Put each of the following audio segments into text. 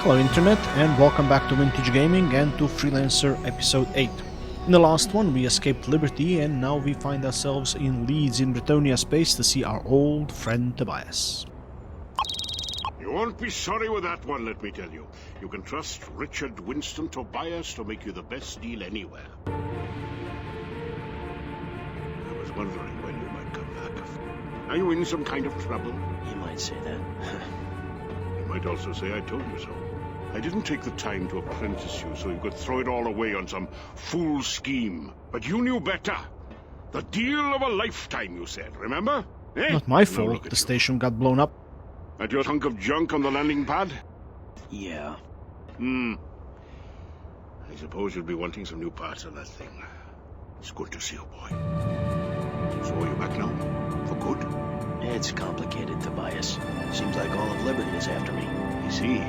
Hello Internet, and welcome back to Vintage Gaming and to Freelancer episode 8. In the last one we escaped Liberty and now we find ourselves in Leeds in Bretonia Space to see our old friend Tobias. You won't be sorry with that one, let me tell you. You can trust Richard Winston Tobias to make you the best deal anywhere. I was wondering when you might come back. Are you in some kind of trouble? You might say that. You might also say I told you so. I didn't take the time to apprentice you so you could throw it all away on some fool scheme. But you knew better. The deal of a lifetime, you said, remember? Eh? Not my fault, the station got blown up. At your hunk of junk on the landing pad? Yeah. I suppose you'll be wanting some new parts on that thing. It's good to see you, boy. So are you back now? For good? It's complicated, Tobias. Seems like all of Liberty is after me. I see.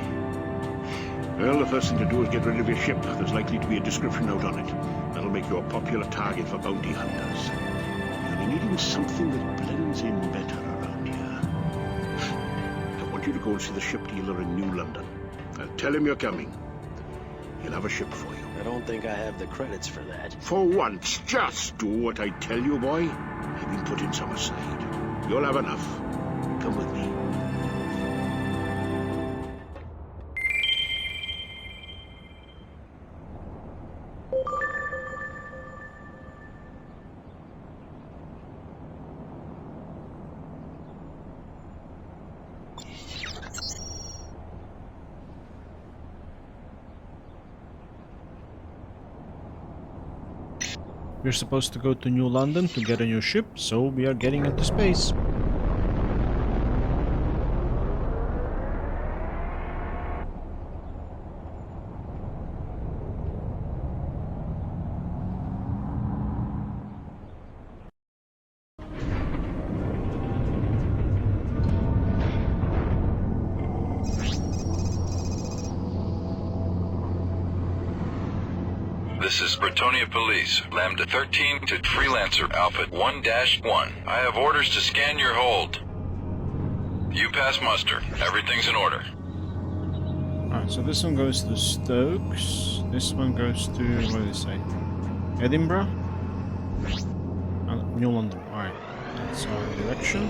Well, the first thing to do is get rid of your ship. There's likely to be a description note on it. That'll make you a popular target for bounty hunters. You'll be needing something that blends in better around here. I want you to go and see the ship dealer in New London. I'll tell him you're coming. He'll have a ship for you. I don't think I have the credits for that. For once, just do what I tell you, boy. I've been putting some aside. You'll have enough. Come with me. We're supposed to go to New London to get a new ship, so we are getting into space. This is Bretonia Police, Lambda 13 to Freelancer Alpha 1-1. I have orders to scan your hold. You pass muster. Everything's in order. Alright, so this one goes to Stokes. This one goes to, what did it say? Edinburgh? New London. Alright, that's our direction.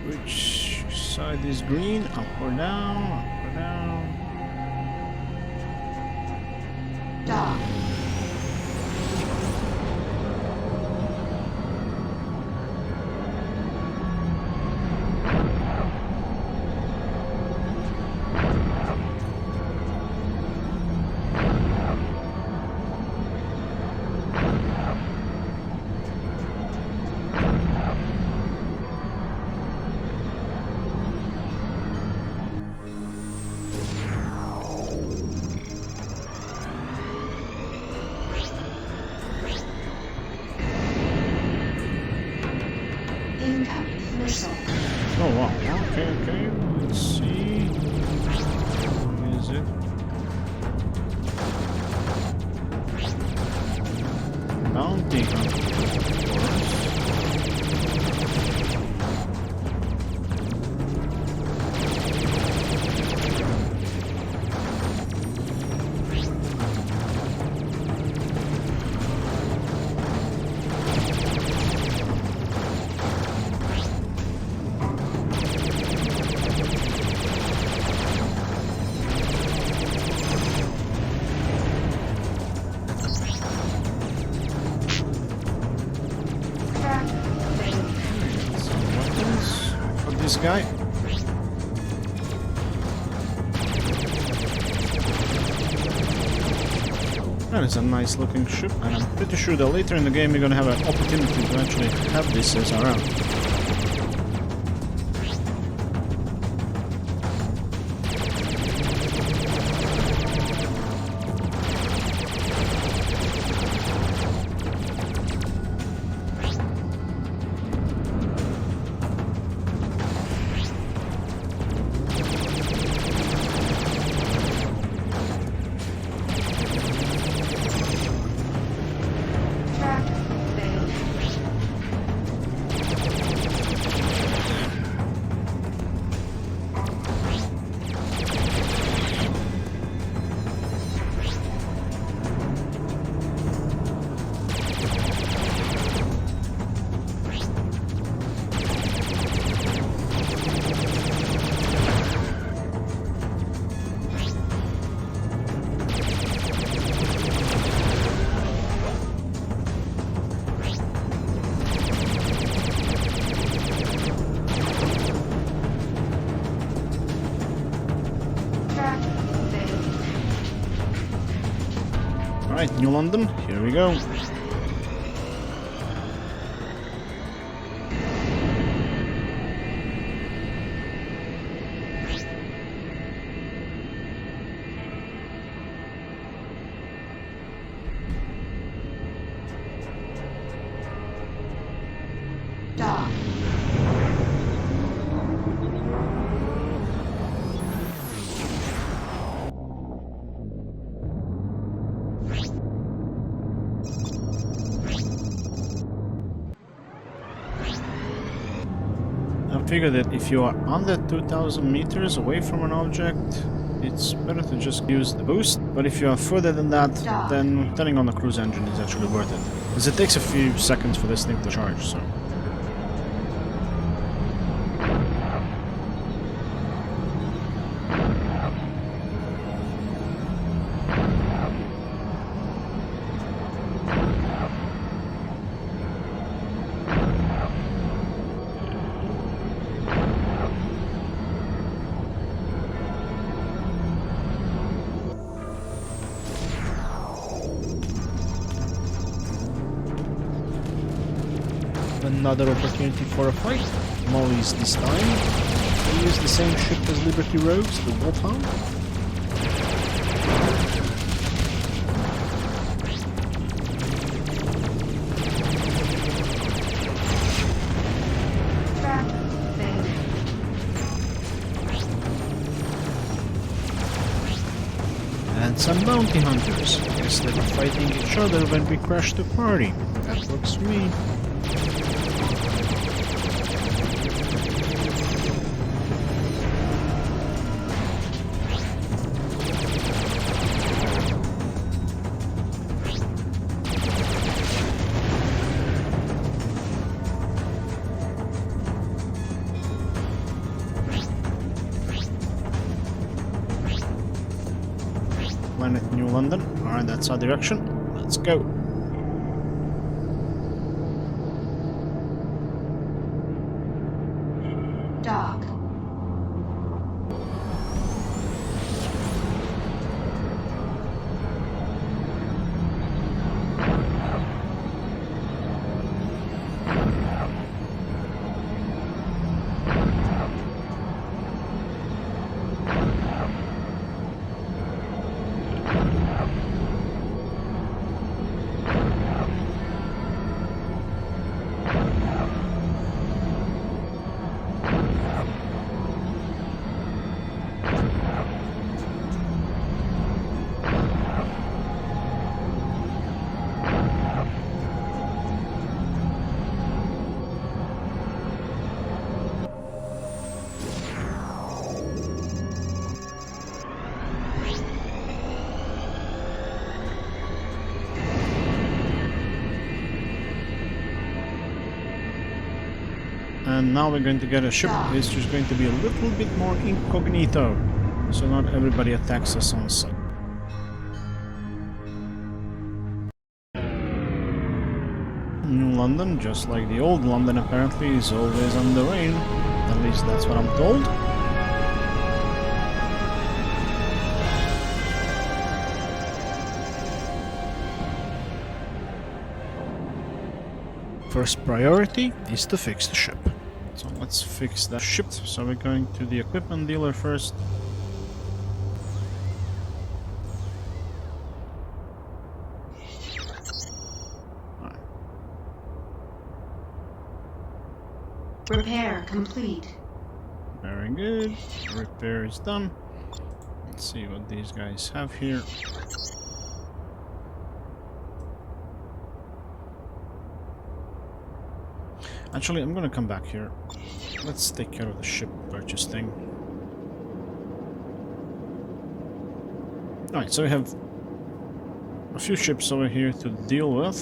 Which side is green? Up or down? Up or down? Down. Oh wow, okay, let's see. Is it? Bounty hunter, of course. This guy. That is a nice looking ship, and I'm pretty sure that later in the game we're gonna have an opportunity to actually have this as our own. Alright, New London, here we go. Dock. I figure that if you are under 2000 meters away from an object, it's better to just use the boost. But if you are further than that, then turning on the cruise engine is actually worth it. Because it takes a few seconds for this thing to charge, so... Another opportunity for a fight. Molly's this time. We use the same ship as Liberty Rogues, the Wolfhound. Captivate. And some bounty hunters. Guess they were fighting each other when we crashed the party. That works for me. Planet New London. Alright, that's our direction. Let's go. Dock. And now we're going to get a ship. It's just going to be a little bit more incognito, so not everybody attacks us on sight. New London, just like the old London apparently, is always under rain. At least that's what I'm told. First priority is to fix the ship. So let's fix that ship. So we're going to the equipment dealer first. Alright. Repair complete. Very good. Repair is done. Let's see what these guys have here. Actually, I'm gonna come back here. Let's take care of the ship purchase thing. Alright, so we have a few ships over here to deal with.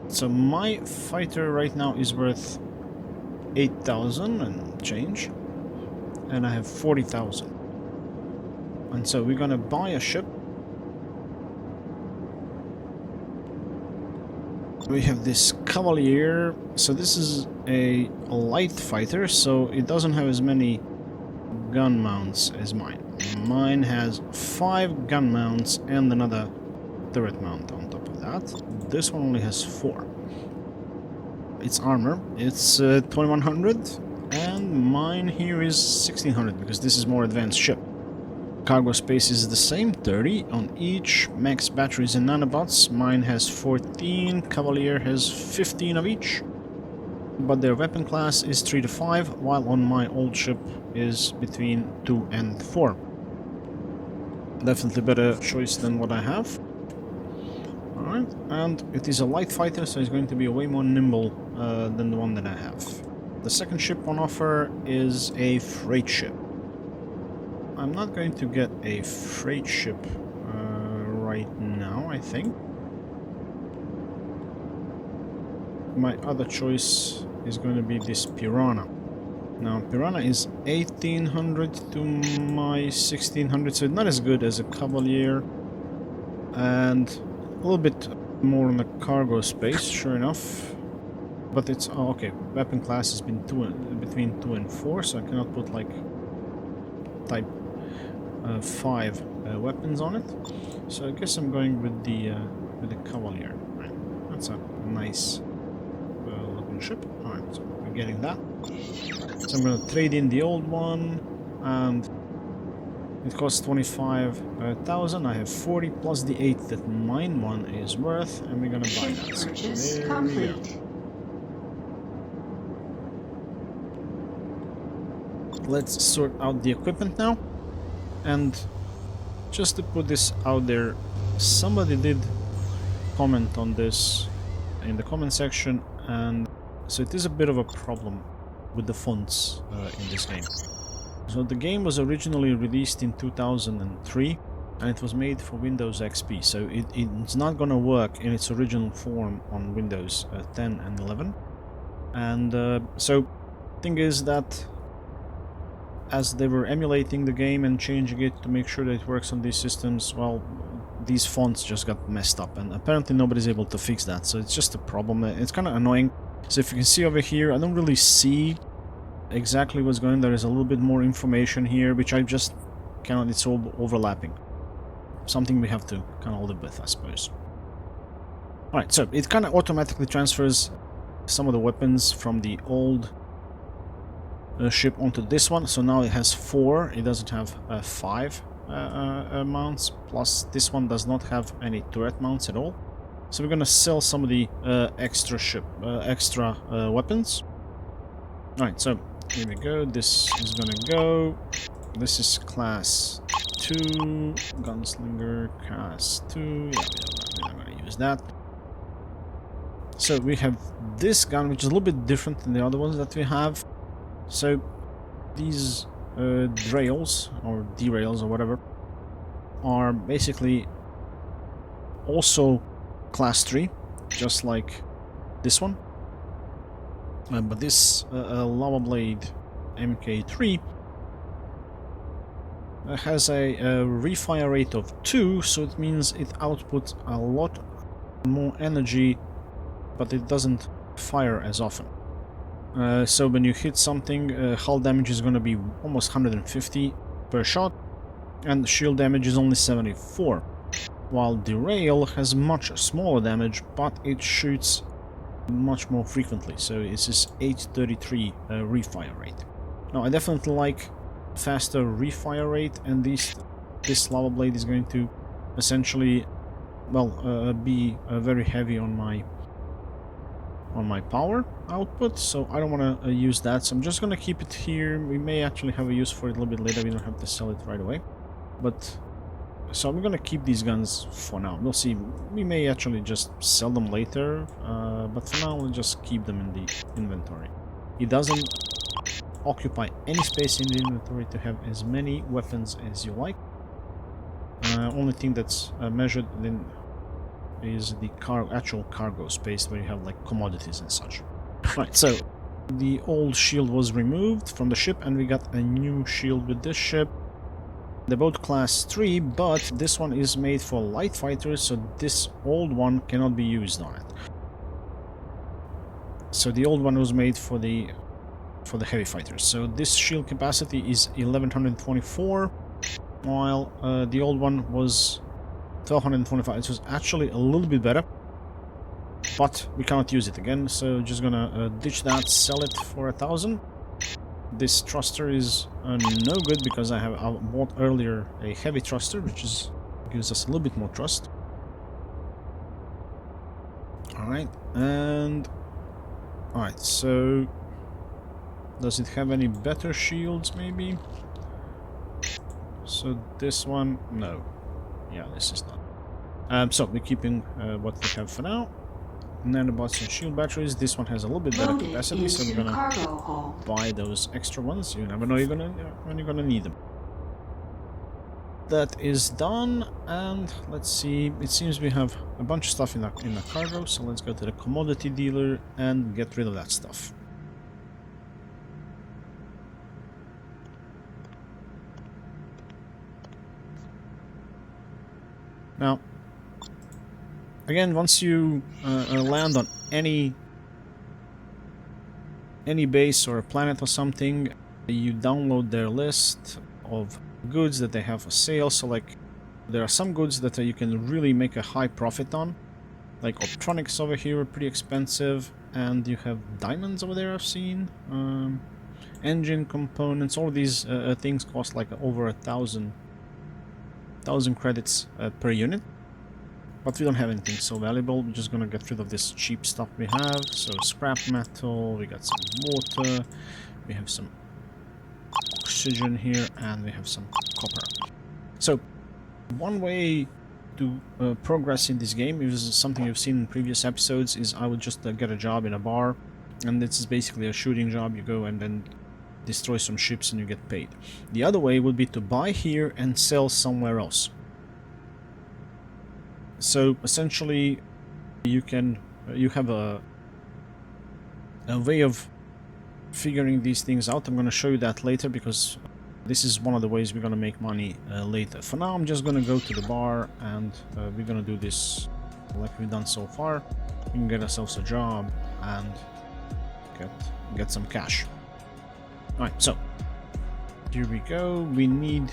So my fighter right now is worth 8,000 and change. And I have 40,000. And so we're gonna buy a ship. We have this Cavalier, so this is a light fighter, so it doesn't have as many gun mounts is mine? Mine has 5 gun mounts and another turret mount on top of that. This one only has 4. Its armor, it's 2100, and mine here is 1600 because this is more advanced ship. Cargo space is the same, 30 on each. Max batteries and nanobots, mine has 14, Cavalier has 15 of each. But their weapon class is 3 to 5, while on my old ship is between 2 and 4. Definitely better choice than what I have. Alright, and it is a light fighter, so it's going to be way more nimble than the one that I have. The second ship on offer is a freight ship. I'm not going to get a freight ship right now, I think. My other choice is going to be this Piranha. Now, Piranha is 1800 to my 1600, so it's not as good as a Cavalier. And a little bit more on the cargo space, sure enough. But it's... oh, okay, weapon class has been between 2 and 4, so I cannot put, like, type 5 weapons on it. So I guess I'm going with the Cavalier. Right. That's a nice looking ship. Alright, so we're getting that. So I'm going to trade in the old one, and it costs 25,000. I have 40 plus the 8 that mine one is worth, and we're going to buy that. So Purchase there we complete. go. Let's sort out the equipment now. And just to put this out there, somebody did comment on this in the comment section, and so it is a bit of a problem with the fonts in this game. So the game was originally released in 2003 and it was made for Windows XP, so it's not gonna work in its original form on Windows 10 and 11. And so thing is that as they were emulating the game and changing it to make sure that it works on these systems, well, these fonts just got messed up, and apparently nobody's able to fix that, so it's just a problem. It's kind of annoying. So if you can see over here, I don't really see exactly what's going on. There is a little bit more information here, which I just cannot, it's all overlapping. Something we have to kind of live with, I suppose. Alright, so it kind of automatically transfers some of the weapons from the old ship onto this one, so now it has 4, it doesn't have 5 mounts, plus this one does not have any turret mounts at all. So we're gonna sell some of the extra weapons. Alright, so here we go, this is gonna go, this is class 2, gunslinger, class 2, yeah, we're not gonna use that. So we have this gun, which is a little bit different than the other ones that we have. So these derails or derails or whatever are basically also class 3, just like this one. But this Lava Blade MK3 has a refire rate of 2, so it means it outputs a lot more energy, but it doesn't fire as often. So when you hit something, hull damage is going to be almost 150 per shot, and shield damage is only 74, while Derail has much smaller damage, but it shoots much more frequently, so it's this 833 refire rate. Now I definitely like faster refire rate, and this Lava Blade is going to essentially, well, be very heavy on my power output, so I don't want to use that, so I'm just going to keep it here. We may actually have a use for it a little bit later, we don't have to sell it right away, but so I'm going to keep these guns for now. We'll see, we may actually just sell them later, but for now we'll just keep them in the inventory. It doesn't occupy any space in the inventory to have as many weapons as you like. Only thing that's measured in is the actual cargo space, where you have like commodities and such. Right, so the old shield was removed from the ship and we got a new shield with this ship. They're both class 3, but this one is made for light fighters, so this old one cannot be used on it. So the old one was made for the for the heavy fighters. So this shield capacity is 1124, while the old one was 1225. It was actually a little bit better, but we cannot use it again, so just gonna ditch that, sell it for 1,000. This thruster is no good because I bought earlier a heavy thruster, which gives us a little bit more thrust. Alright, and alright, so does it have any better shields maybe? So this one, no. Yeah, this is not. So we're keeping what we have for now. Nanobots and shield batteries. This one has a little bit better capacity, so we're gonna buy those extra ones. You never know when you're gonna need them. That is done, and let's see. It seems we have a bunch of stuff in the cargo, so let's go to the commodity dealer and get rid of that stuff. Now, again, once you land on any base or a planet or something, you download their list of goods that they have for sale. So like, there are some goods that you can really make a high profit on, like optronics over here are pretty expensive, and you have diamonds over there I've seen, engine components. All these things cost like over 1,000 credits per unit. But we don't have anything so valuable. We're just gonna get rid of this cheap stuff we have. So scrap metal, we got some water, we have some oxygen here, and we have some copper. So one way to progress in this game, is something you've seen in previous episodes, is I would just get a job in a bar, and this is basically a shooting job. You go and then destroy some ships and you get paid. The other way would be to buy here and sell somewhere else. So essentially, you have a way of figuring these things out. I'm going to show you that later, because this is one of the ways we're going to make money later. For now, I'm just going to go to the bar, and we're going to do this like we've done so far. We can get ourselves a job and get some cash. Alright, so here we go. We need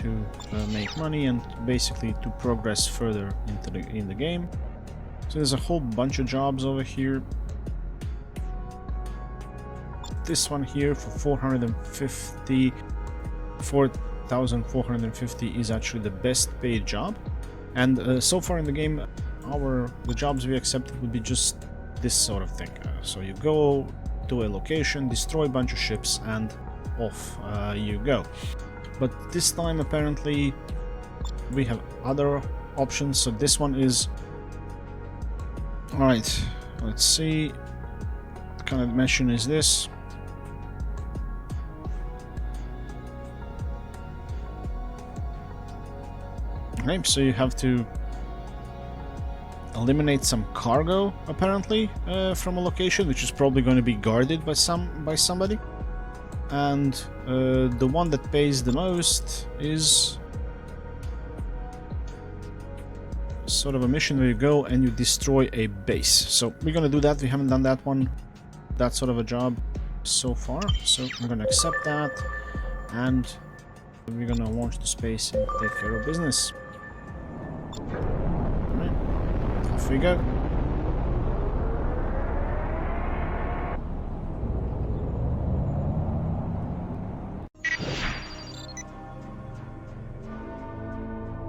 to make money and basically to progress further in the game. So there's a whole bunch of jobs over here. This one here for 4,450 is actually the best paid job, and so far in the game the jobs we accepted would be just this sort of thing. So you go to a location, destroy a bunch of ships, and off you go. But this time apparently we have other options. So this one is, alright, let's see what kind of mission is this. Okay, so you have to eliminate some cargo apparently from a location, which is probably going to be guarded by somebody. And the one that pays the most is sort of a mission where you go and you destroy a base. So we're gonna do that. We haven't done that sort of a job so far, so I'm gonna accept that, and we're gonna launch to space and take care of business. Alright, off we go.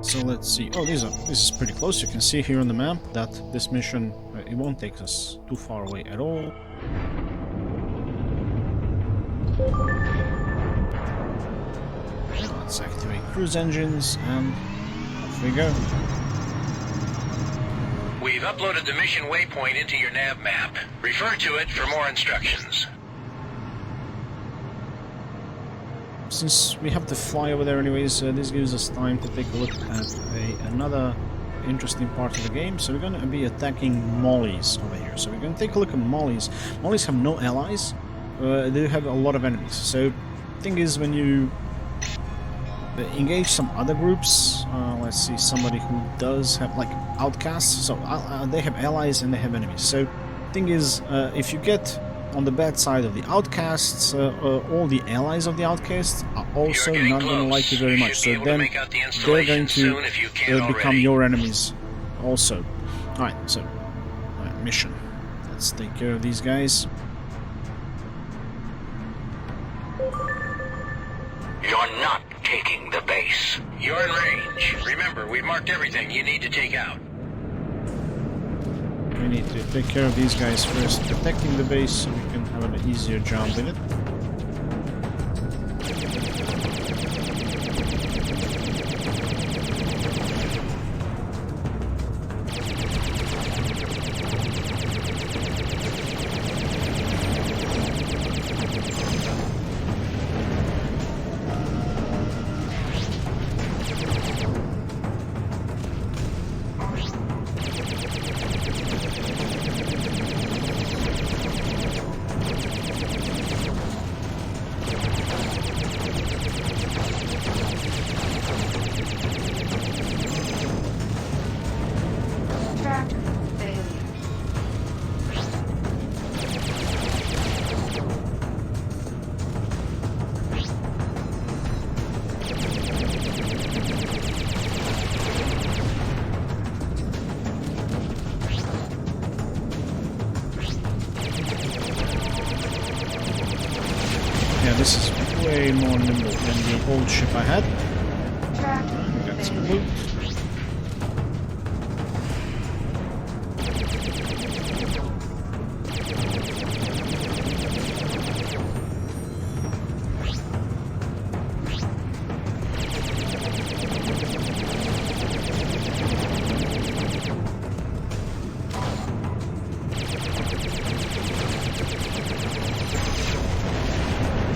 So let's see. Oh, this is pretty close. You can see here on the map that this mission, it won't take us too far away at all. Let's activate cruise engines and off we go. We've uploaded the mission waypoint into your nav map. Refer to it for more instructions. Since we have to fly over there anyways, this gives us time to take a look at another interesting part of the game. So we're going to be attacking mollies over here. So we're going to take a look at mollies. Mollies have no allies. They have a lot of enemies. So the thing is, when you engage some other groups, let's see, somebody who does have like outcasts. So they have allies and they have enemies. So the thing is, if you get on the bad side of the outcasts, all the allies of the outcasts are also You're getting not going to like you close. very You much. should be So able to then make out the they're going installation to soon if you can't become already. your enemies also. Alright, so mission. Let's take care of these guys. You're not taking the base. You're in range. Remember, we've marked everything you need to take out. We need to take care of these guys first, protecting the base so we can have an easier job in it. Tractor failure. Yeah, this is way more nimble than the old ship I had. Tractor We got some failure. loot.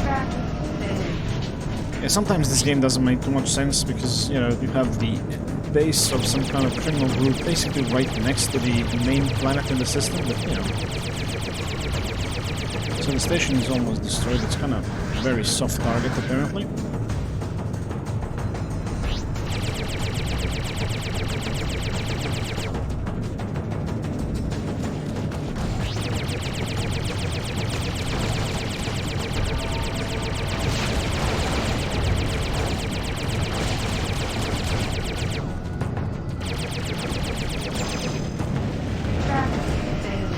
Tractor failure. Yeah, sometimes this game doesn't make too much sense because, you know, you have the base of some kind of criminal group basically right next to the main planet in the system, but, you know. So the station is almost destroyed. It's kind of a very soft target, apparently. Tractor failure.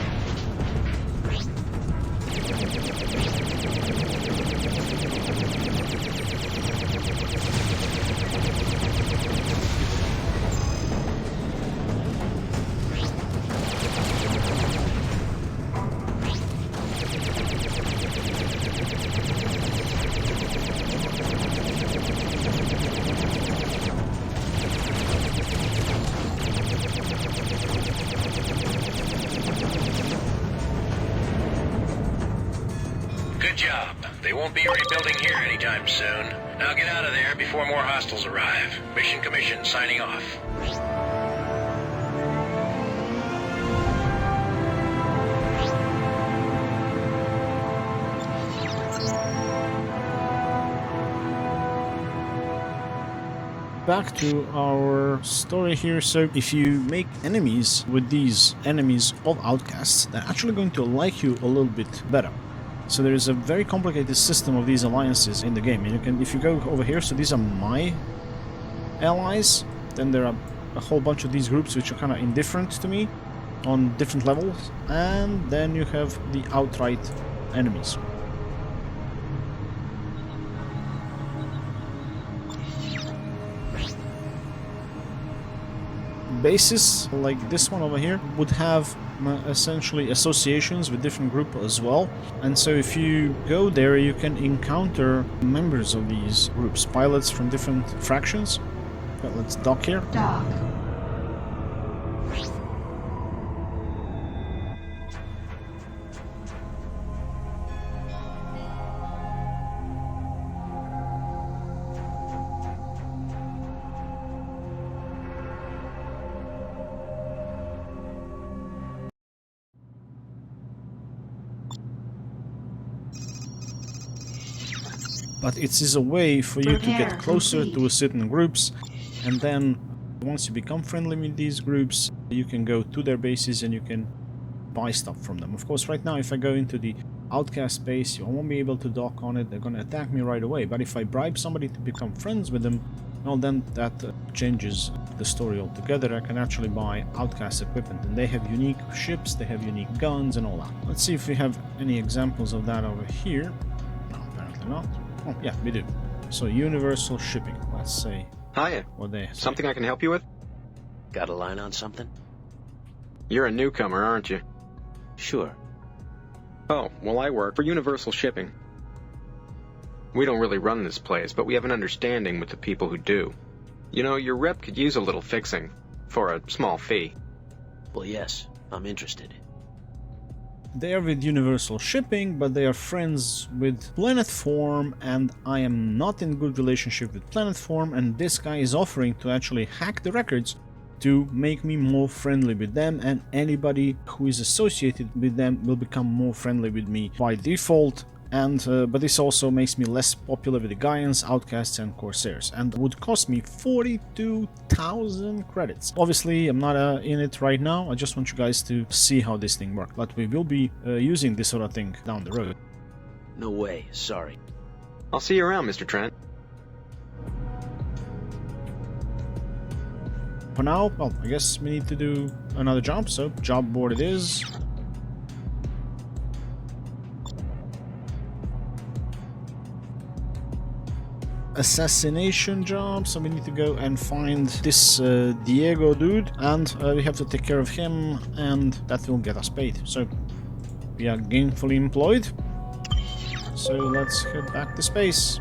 Good job. They won't be rebuilding here anytime soon. Now get out of there before more hostiles arrive. Mission Commission signing off. Back to our story here. So if you make enemies with these enemies of outcasts, they're actually going to like you a little bit better. So there is a very complicated system of these alliances in the game. And you can, if you go over here, so these are my allies, then there are a whole bunch of these groups which are kind of indifferent to me on different levels, and then you have the outright enemies. Bases like this one over here would have essentially associations with different groups as well, and so if you go there you can encounter members of these groups, pilots from different fractions. But let's dock here. Dock. But it is a way for you to Repair get closer complete. to certain groups, and then once you become friendly with these groups, you can go to their bases and you can buy stuff from them. Of course, right now if I go into the outcast space, you won't be able to dock on it, they're gonna attack me right away. But if I bribe somebody to become friends with them, well then that changes the story altogether. I can actually buy outcast equipment, and they have unique ships, they have unique guns and all that. Let's see if we have any examples of that over here. No, apparently not. Oh yeah, we do. So universal shipping, let's say. Hiya. What they say. Something I can help you with? Got a line on something? You're a newcomer, aren't you? Sure. Oh, well, I work for Universal Shipping. We don't really run this place, but we have an understanding with the people who do. You know, your rep could use a little fixing, for a small fee. Well, yes, I'm interested. They are with Universal Shipping, but they are friends with Planetform, and I am not in good relationship with Planetform, and this guy is offering to actually hack the records to make me more friendly with them, and anybody who is associated with them will become more friendly with me by default. And but this also makes me less popular with the Gaians, Outcasts and Corsairs, and would cost me 42,000 credits. Obviously I'm not in it right now, I just want you guys to see how this thing works, but we will be using this sort of thing down the road. No way, sorry. I'll see you around, Mr. Trent. For now, well, I guess we need to do another job, so job board it is. Assassination job, so we need to go and find this Diego dude, and we have to take care of him, and that will get us paid. So we are gainfully employed, so let's head back to space.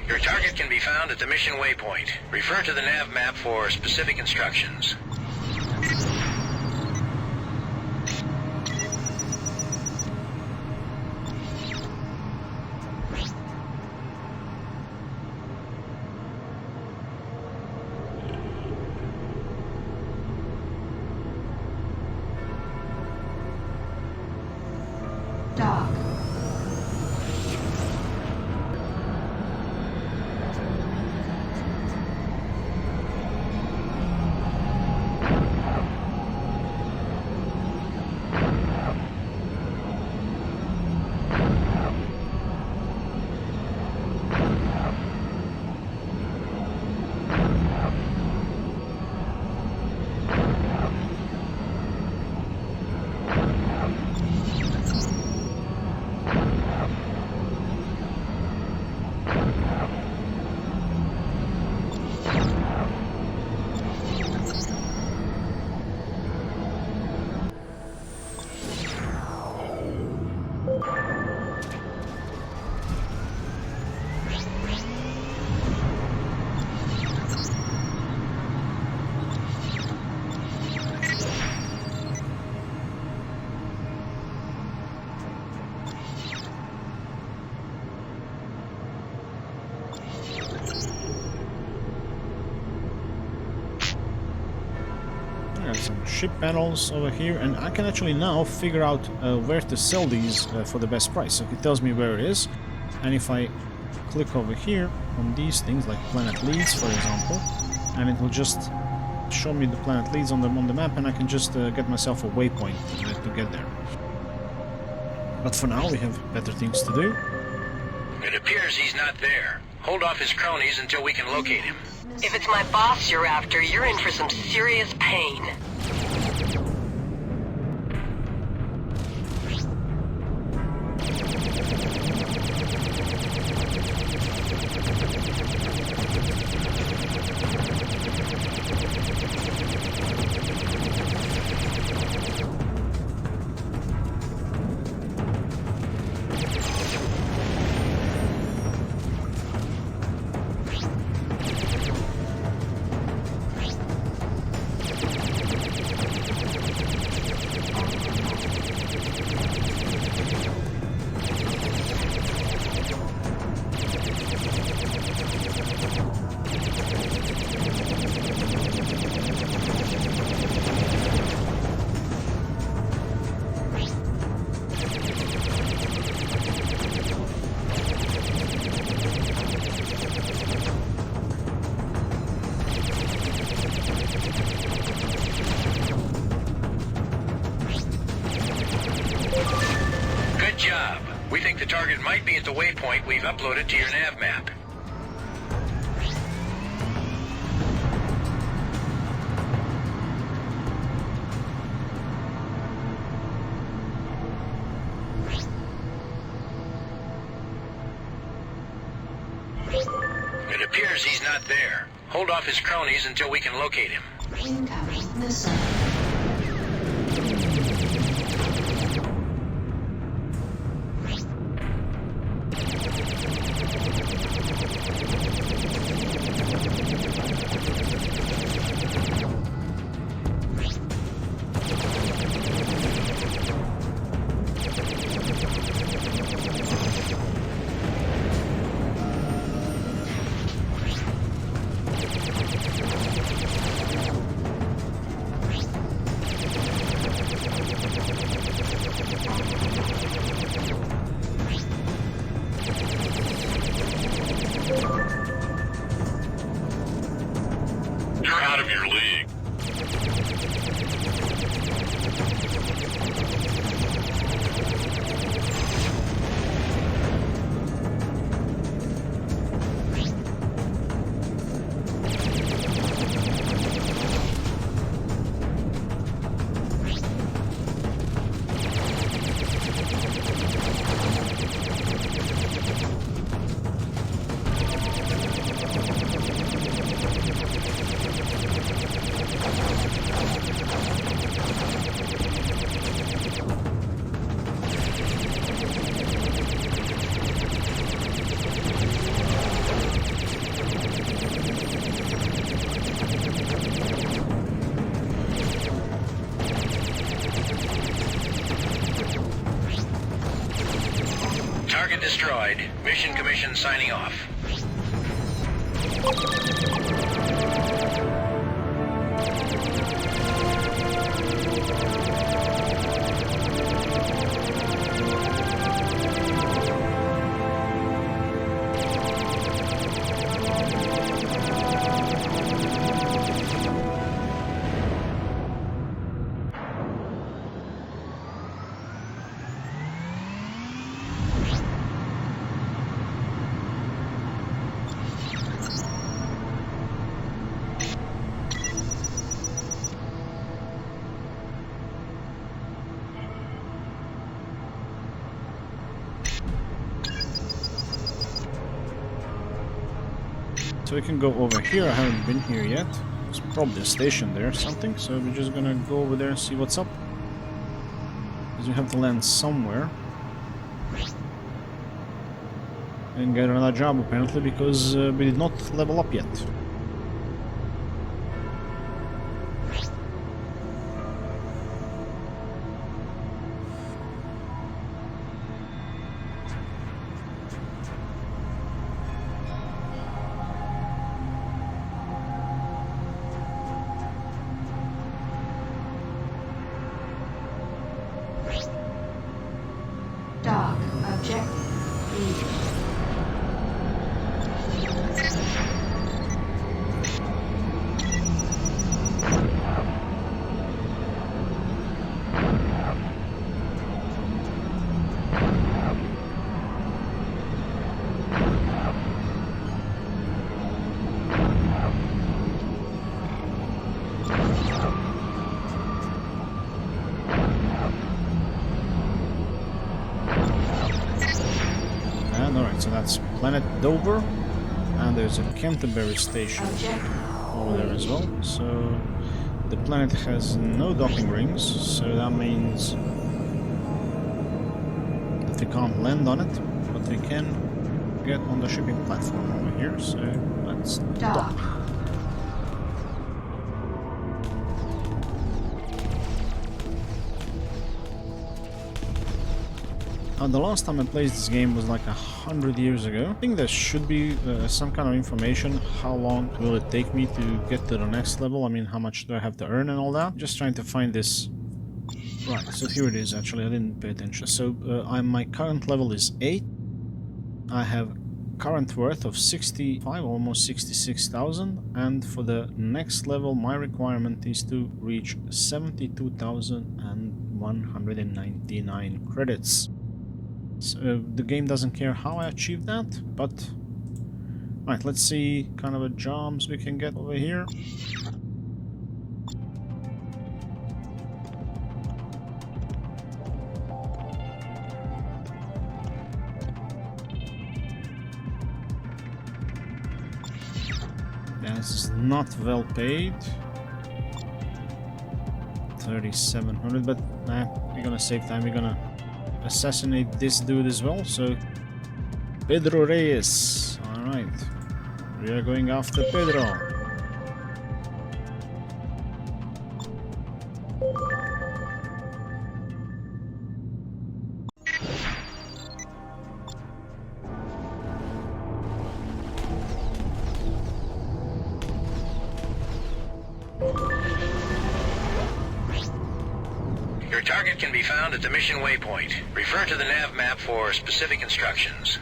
Your target can be found at the mission waypoint. Refer to the nav map for specific instructions. Dock. Some ship panels over here, and I can actually now figure out where to sell these for the best price. So it tells me where it is, and if I click over here on these things like planet leads, for example, and it will just show me the planet leads on the map, and I can just get myself a waypoint to get there. But for now we have better things to do. It appears he's not there. Hold off his cronies until we can locate him. If it's my boss you're after, you're in for some serious pain. target might be at the waypoint we've uploaded to your nav map. It appears he's not there. Hold off his cronies until we can locate him. Incoming missile. You're out of your league. Target destroyed. Mission Commission signing off. So we can go over here. I haven't been here yet. There's probably a station there or something, so we're just gonna go over there and see what's up. Because we have to land somewhere. And get another job apparently, because we did not level up yet. Dock objective reached. Alright, so that's Planet Dover, and there's a Canterbury station over there as well. So the planet has no docking rings, so that means that we can't land on it, but we can get on the shipping platform over here. So let's dock. The last time I played this game was like 100 years ago. I think there should be some kind of information. How long will it take me to get to the next level? I mean, how much do I have to earn and all that? Just trying to find this. Right, so here it is actually. I didn't pay attention. So my current level is 8. I have current worth of 65, almost 66,000. And for the next level, my requirement is to reach 72,199 credits. So the game doesn't care how I achieve that, but... Right, let's see kind of a jobs we can get over here. Yeah, this is not well paid. 3,700, but we're gonna save time. We're gonna assassinate this dude as well. So Pedro Reyes. Alright. We are going after Pedro. Your target can be found at the mission waypoint. Refer to the nav map for specific instructions.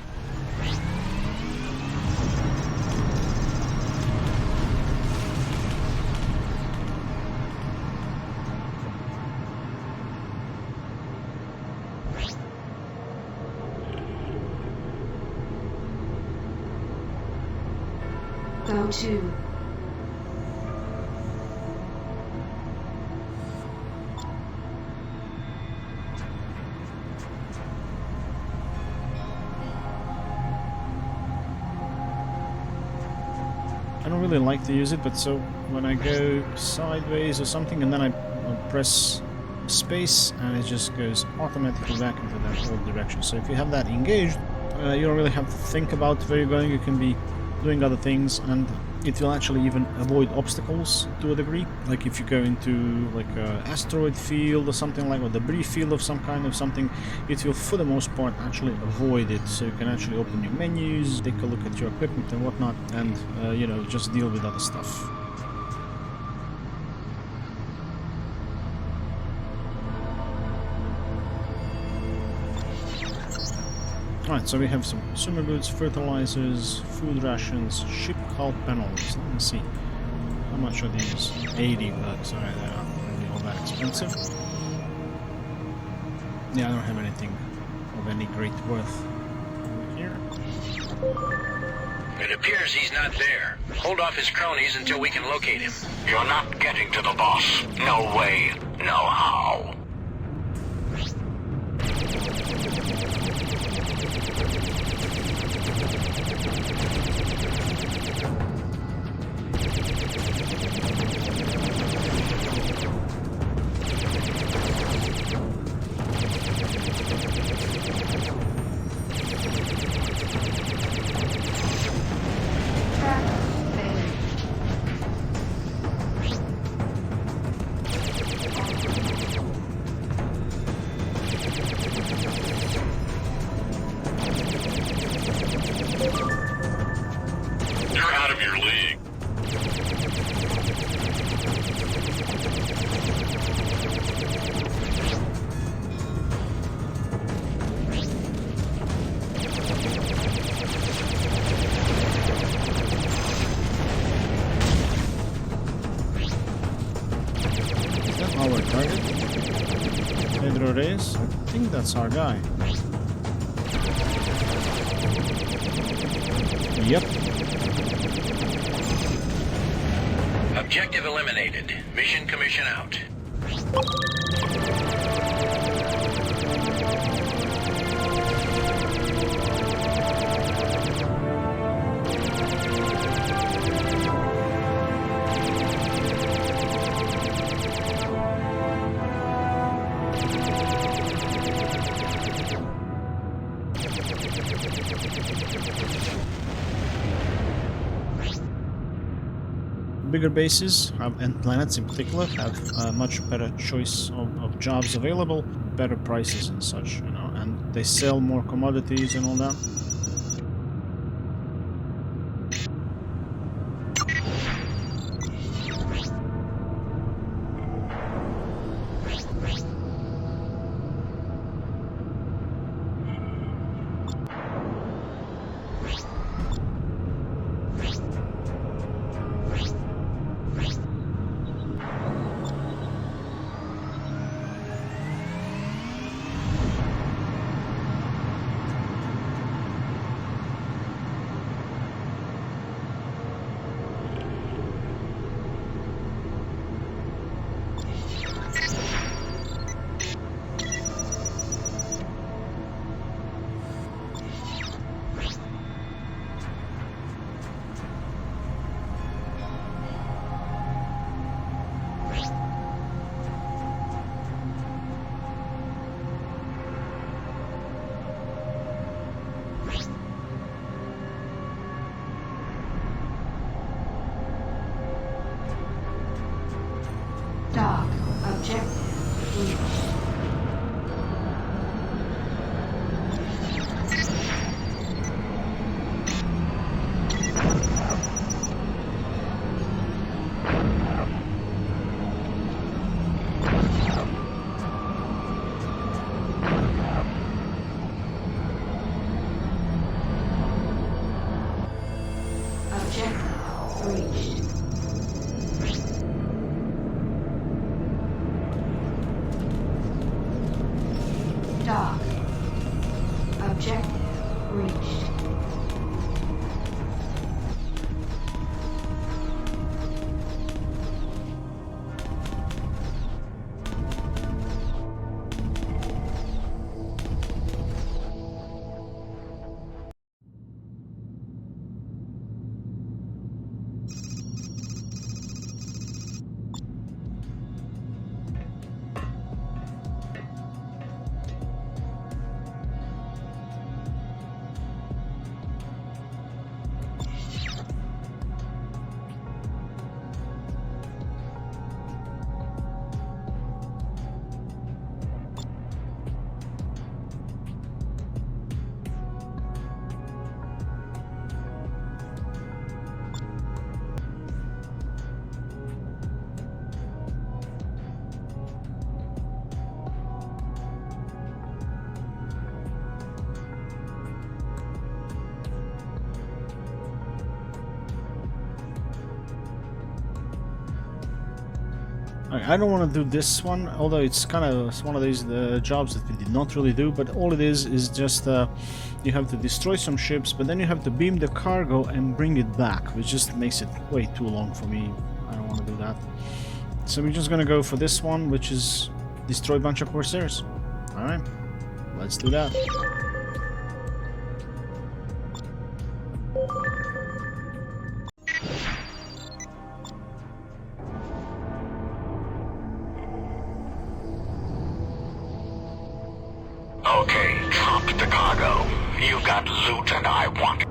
Go to. I don't really like to use it, but so when I go sideways or something and then I press space and it just goes automatically back into that old direction. So if you have that engaged, you don't really have to think about where you're going. You can be doing other things, and it will actually even avoid obstacles to a degree. Like if you go into like an asteroid field or something like, or debris field of some kind of something, it will for the most part actually avoid it. So you can actually open your menus, take a look at your equipment and whatnot, and you know, just deal with other stuff. Alright, so we have some consumer goods, fertilizers, food rations, ship hull panels. Let me see. How much are these? 80 bucks. Alright, they're not really all that expensive. Yeah, I don't have anything of any great worth over here. It appears he's not there. Hold off his cronies until we can locate him. You're not getting to the boss. No way, no how. Our target, Pedro Reyes. I think that's our guy. Yep. Objective eliminated. Mission commission out. Bigger bases and planets in particular have a much better choice of jobs available, better prices and such, you know, and they sell more commodities and all that. Dock. Objective reached. Objective reached. Dock. Objective reached. I don't want to do this one, although it's kind of one of these jobs that we did not really do, but all it is just you have to destroy some ships, but then you have to beam the cargo and bring it back, which just makes it way too long for me. I don't want to do that. So we're just gonna go for this one, which is destroy a bunch of Corsairs. Alright, let's do that. Okay, drop the cargo. You got loot and I want it.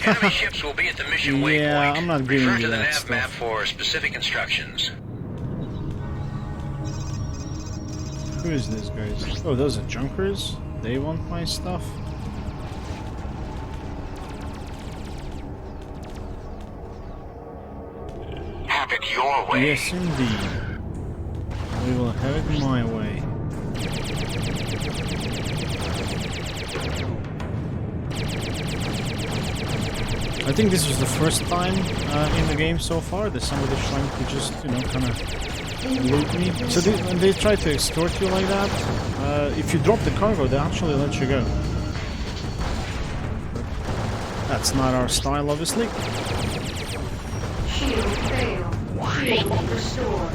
Enemy ships will be at the mission waypoint. Yeah, I'm not giving Refer you to the that nav stuff. map for specific instructions. Who is this, guys? Oh, those are junkers? They want my stuff? Have it your way. Yes, indeed. We will have it my way. I think this was the first time in the game so far that somebody's trying to just, you know, kind of loot me. So when they try to extort you like that, if you drop the cargo, they actually let you go. That's not our style, obviously. Shield failed. Shield restored.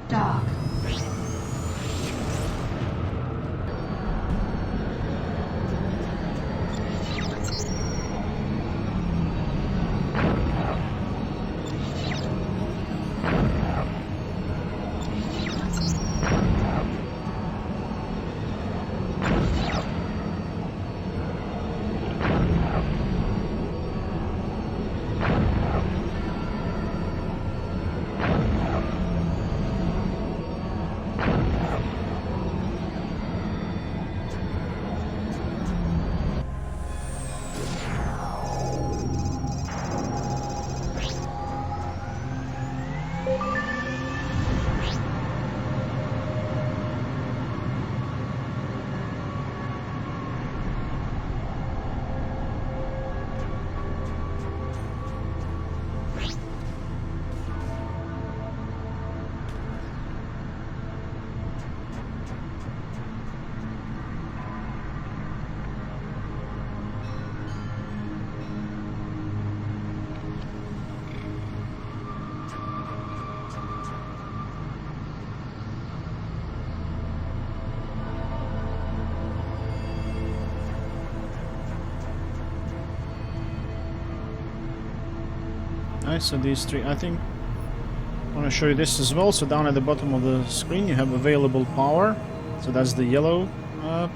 Dock. Alright, so these three, I think I want to show you this as well. So down at the bottom of the screen you have available power, so that's the yellow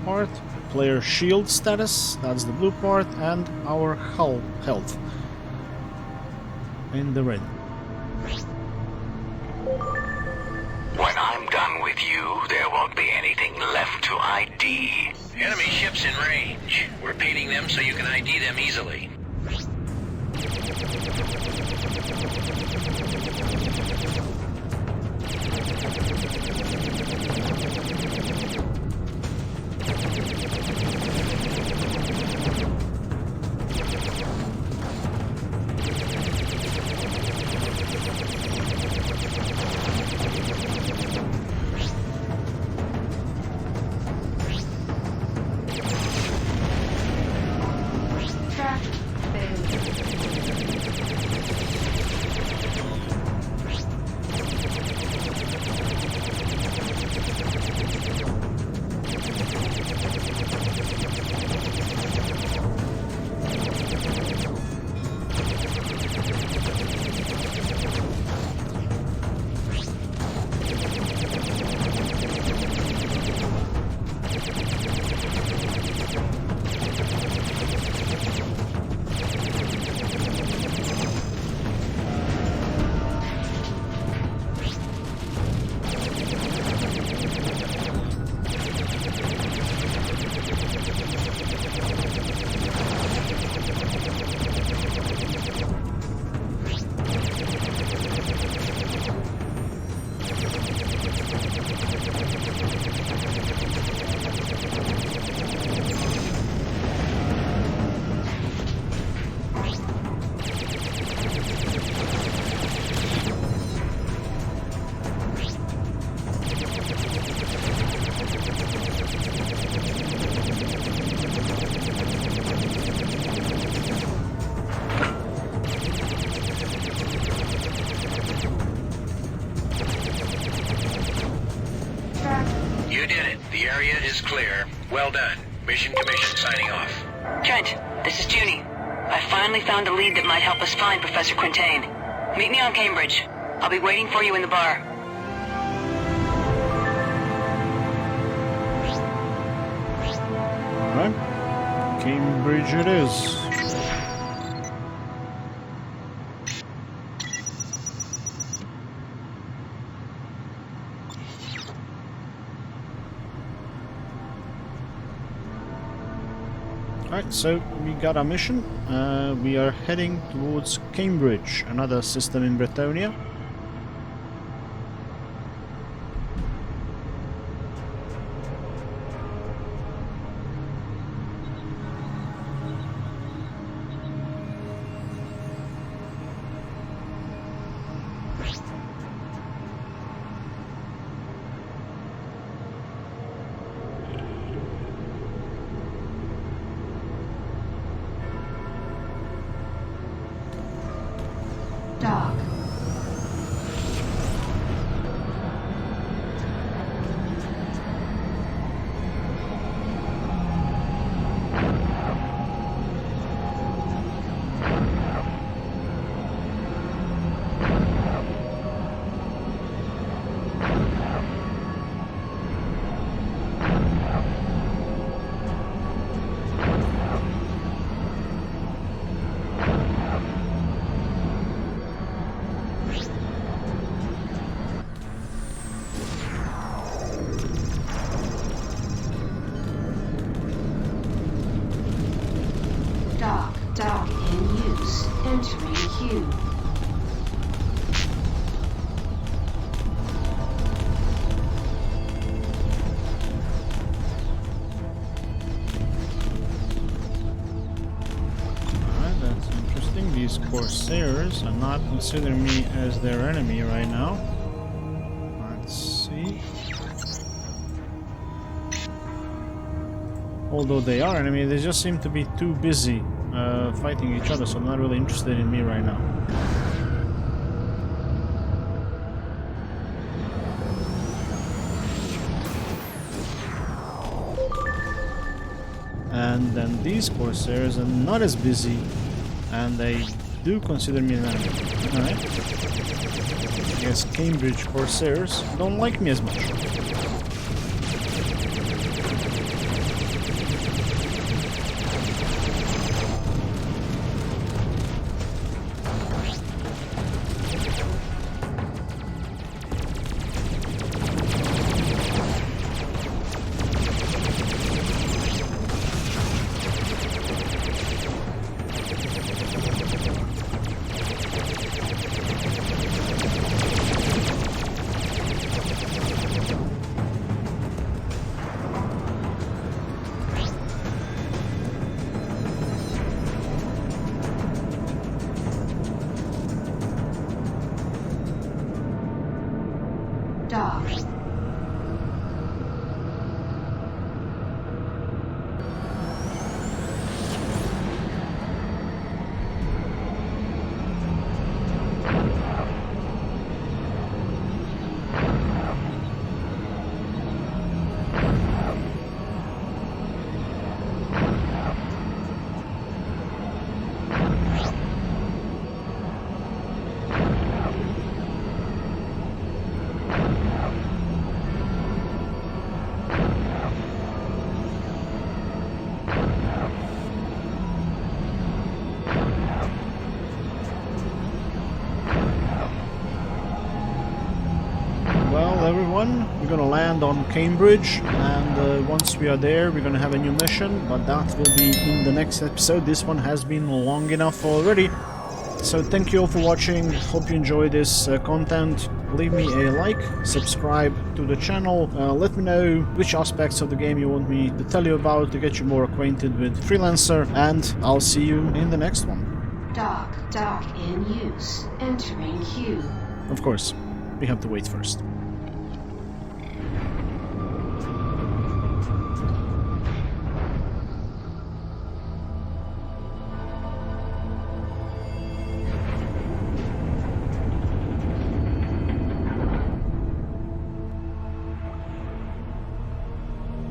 part, player shield status, that's the blue part, and our hull health in the red. When I'm done with you, there won't be anything left to ID. Enemy ships in range. We're painting them so you can ID them easily. Clear. Well done. Mission Commission signing off. Trent, this is Junie. I finally found a lead that might help us find Professor Quintain. Meet me on Cambridge. I'll be waiting for you in the bar. Alright. Cambridge it is. Alright, so we got our mission. We are heading towards Cambridge, another system in Bretonia. Dock. Dock in use. Entering queue. Alright, that's interesting. These Corsairs are not considering me as their enemy right now. Let's see. Although they are enemy, they just seem to be too busy fighting each other, so I'm not really interested in me right now. And then these Corsairs are not as busy, and they do consider me an enemy. Alright. I guess Cambridge Corsairs don't like me as much. Dock. Well, everyone, we're gonna land on Cambridge, and once we are there, we're gonna have a new mission, but that will be in the next episode. This one has been long enough already. So thank you all for watching, hope you enjoy this content. Leave me a like, subscribe to the channel, let me know which aspects of the game you want me to tell you about to get you more acquainted with Freelancer, and I'll see you in the next one. Dock in use. Entering queue. Of course, we have to wait first.